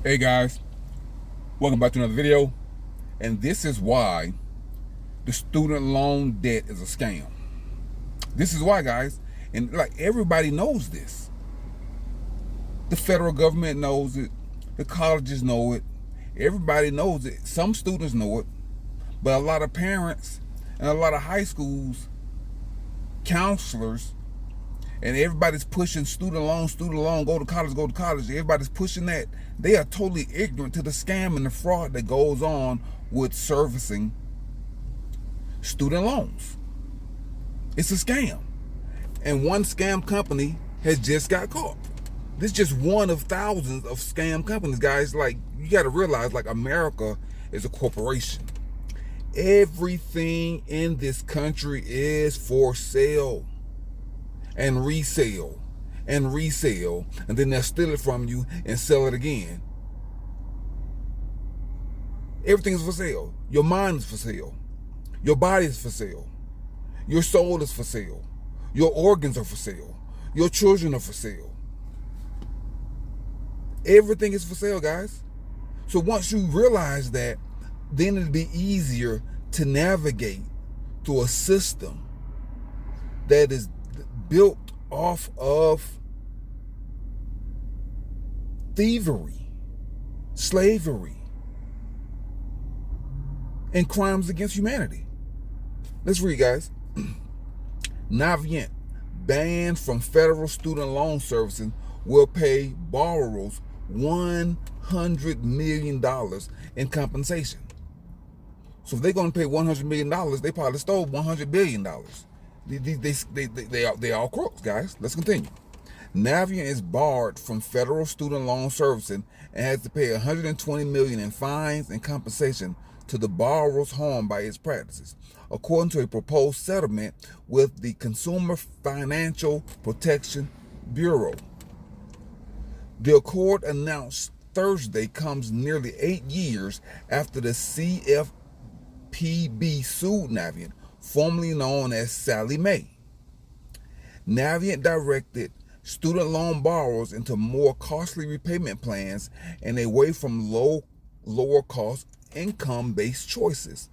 Hey guys, welcome back to another video. And this is why the student loan debt is a scam. This is why, guys. And like everybody knows this. The federal government knows it. The colleges know it. Everybody knows it. Some students know it. But a lot of parents and a lot of high schools, counselors, and everybody's pushing student loan, go to college. Everybody's pushing that. They are totally ignorant to the scam and the fraud that goes on with servicing student loans. It's a scam. And one scam company has just got caught. This is just one of thousands of scam companies, guys. Like, you got to realize, like, America is a corporation. Everything in this country is for sale and resale, and then they'll steal it from you and sell it again. Everything is for sale. Your mind is for sale. Your body is for sale. Your soul is for sale. Your organs are for sale. Your children are for sale. Everything is for sale, guys. So once you realize that, then it'll be easier to navigate through a system that is built off of thievery, slavery, and crimes against humanity. Let's read, guys. Navient, banned from federal student loan servicing, will pay borrowers $100 million in compensation. So if they're going to pay $100 million, they probably stole $100 billion. They are all crooks, guys. Let's continue. Navient is barred from federal student loan servicing and has to pay $120 million in fines and compensation to the borrowers harmed by its practices, according to a proposed settlement with the Consumer Financial Protection Bureau. The accord announced Thursday comes nearly 8 years after the CFPB sued Navient, formerly known as Sallie Mae. Navient directed student loan borrowers into more costly repayment plans and away from lower cost income-based choices.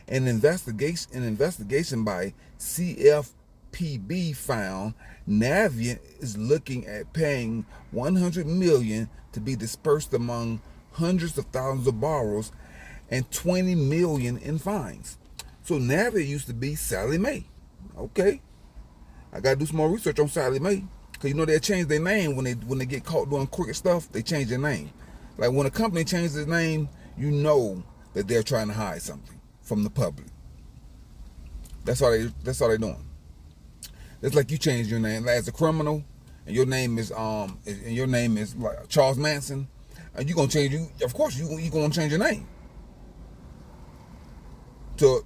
An investigation by CFPB found Navient is looking at paying $100 million to be dispersed among hundreds of thousands of borrowers and $20 million in fines. So Navient used to be Sallie Mae. Okay, I gotta do some more research on Sallie Mae, cause you know they change their name when they get caught doing crooked stuff. They change their name. Like when a company changes its name, you know that they're trying to hide something from the public. That's all they're doing. It's like you change your name as a criminal, and your name is like Charles Manson, and you gonna change Of course you gonna change your name to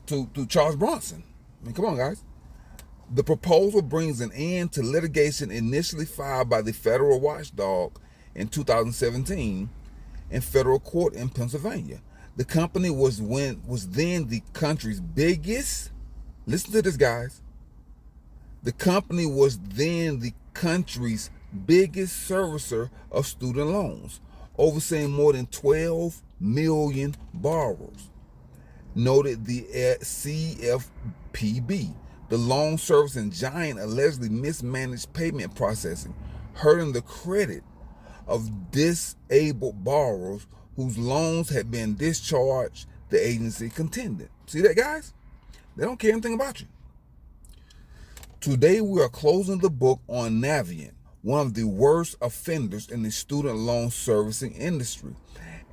Charles Bronson. I mean, come on, guys. The proposal brings an end to litigation initially filed by the federal watchdog in 2017 in federal court in Pennsylvania. The company was then the country's biggest. Listen to this, guys. The company was then the country's biggest servicer of student loans, overseeing more than 12 million borrowers, noted the CFPB. The loan servicing giant allegedly mismanaged payment processing, hurting the credit of disabled borrowers whose loans had been discharged, the agency contended. See that, guys? They don't care anything about you. Today we are closing the book on Navient, one of the worst offenders in the student loan servicing industry,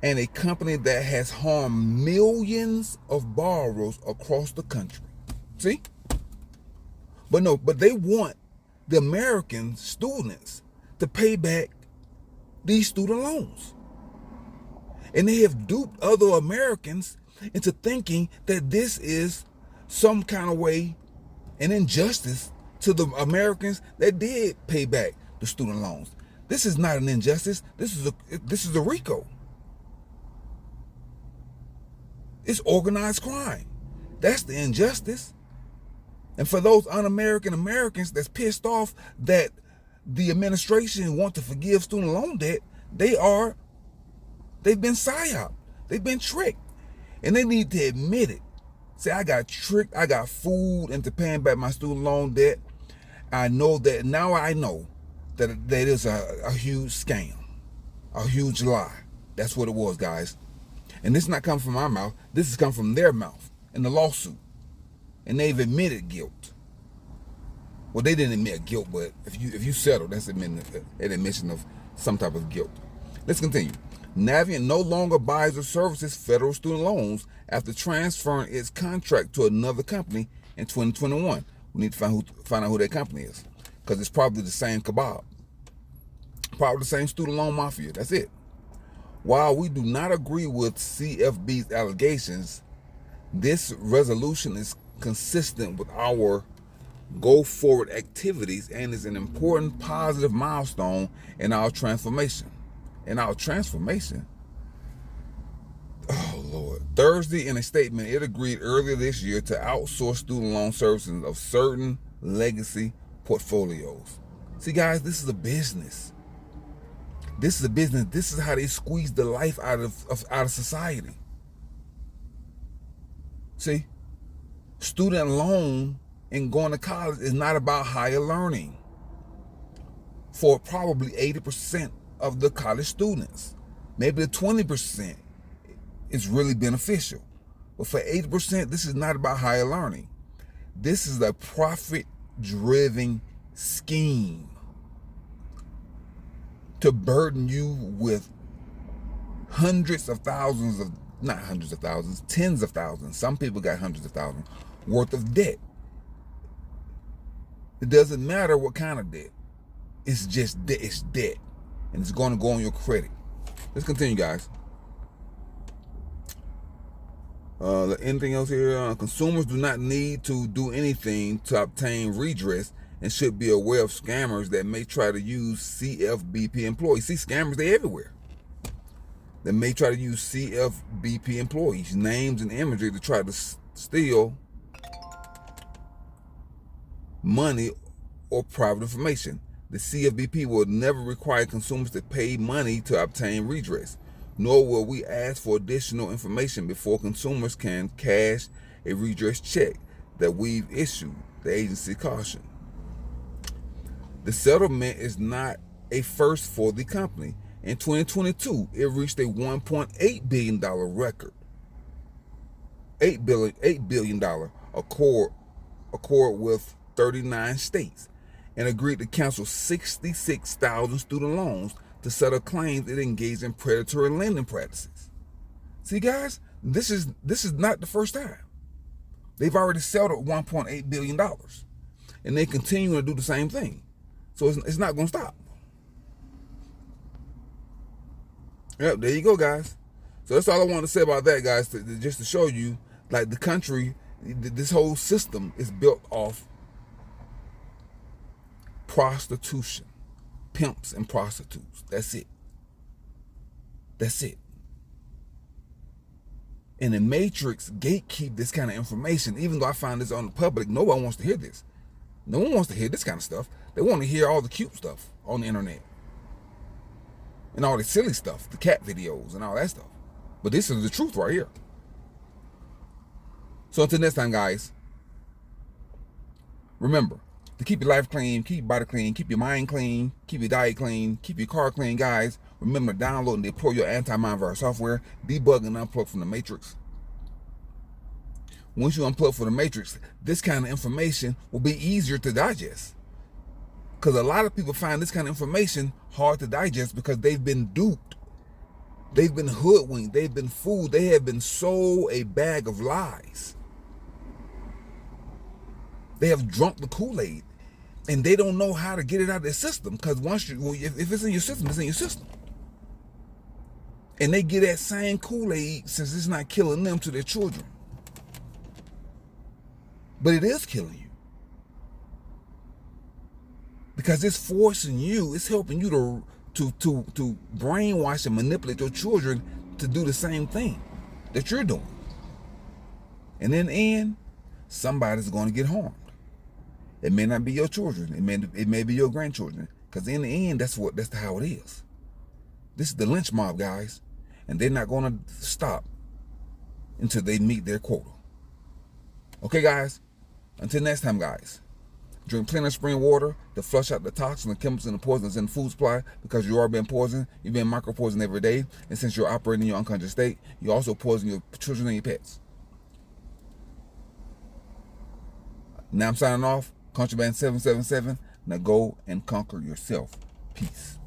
and a company that has harmed millions of borrowers across the country. See? But they want the American students to pay back these student loans. And they have duped other Americans into thinking that this is some kind of way an injustice to the Americans that did pay back the student loans. This is not an injustice. This is a RICO. It's organized crime. That's the injustice. And for those un-American Americans that's pissed off that the administration want to forgive student loan debt, they are They've been psyoped. They've been tricked. And they need to admit it. Say, I got tricked. I got fooled into paying back my student loan debt. I know that now I know that is a huge scam, a huge lie. That's what it was, guys. And this is not coming from my mouth. This has come from their mouth in the lawsuit. And they've admitted guilt. Well, they didn't admit guilt, but if you settle, that's an admission of some type of guilt. Let's continue. Navient no longer buys or services federal student loans after transferring its contract to another company in 2021. We need to find out who that company is, because it's probably the same kebab. Probably the same student loan mafia. That's it. While we do not agree with CFB's allegations, this resolution is consistent with our go-forward activities and is an important positive milestone in our transformation. Oh, Lord. Thursday, in a statement, it agreed earlier this year to outsource student loan servicing of certain legacy portfolios. See, guys, this is a business. This is a business. This is how they squeeze the life out of society. See, student loan and going to college is not about higher learning for probably 80% of the college students. Maybe the 20% is really beneficial. But for 80%, this is not about higher learning. This is a profit-driven scheme to burden you with tens of thousands, some people got hundreds of thousands worth of debt. It doesn't matter what kind of debt. It's just debt. It's debt. And it's going to go on your credit. Let's continue, guys. Anything else here? Consumers do not need to do anything to obtain redress and should be aware of scammers that may try to use CFBP employees. See, scammers, they're everywhere. They may try to use CFBP employees' names and imagery to try to steal money or private information. The CFBP will never require consumers to pay money to obtain redress, nor will we ask for additional information before consumers can cash a redress check that we've issued, the agency cautioned. The settlement is not a first for the company. In 2022, it reached a $1.8 billion record. $8 billion accord with 39 states, and agreed to cancel 66,000 student loans to settle claims it engaged in predatory lending practices. See, guys, this is not the first time. They've already settled $1.8 billion, and they continue to do the same thing. So it's not going to stop. Yep, there you go, guys. So that's all I wanted to say about that, guys, just to show you, like, the country, this whole system is built off prostitution, pimps and prostitutes. That's it. That's it. And the Matrix gatekeep this kind of information. Even though I find this on the public, no one wants to hear this. No one wants to hear this kind of stuff. They want to hear all the cute stuff on the internet. And all the silly stuff, the cat videos and all that stuff. But this is the truth right here. So until next time, guys, remember to keep your life clean, keep your body clean, keep your mind clean, keep your diet clean, keep your car clean, guys. Remember to download and deploy your anti-malware software, debug and unplug from the Matrix. Once you unplug from the Matrix, this kind of information will be easier to digest. Because a lot of people find this kind of information hard to digest because they've been duped. They've been hoodwinked. They've been fooled. They have been sold a bag of lies. They have drunk the Kool-Aid. And they don't know how to get it out of their system. Because if it's in your system, it's in your system. And they get that same Kool-Aid since it's not killing them to their children. But it is killing you. Because it's forcing you, it's helping you to brainwash and manipulate your children to do the same thing that you're doing. And in the end, somebody's going to get harmed. It may not be your children. It may be your grandchildren. Because in the end, that's how it is. This is the lynch mob, guys. and they're not going to stop until they meet their quota. Okay, guys? Until next time, guys. Drink plenty of spring water to flush out the toxins and chemicals and the poisons in the food supply, because you are being poisoned. You're being micro-poisoned every day. And since you're operating in your unconscious state, you also poison your children and your pets. Now I'm signing off. Country Band 777. Now go and conquer yourself. Peace.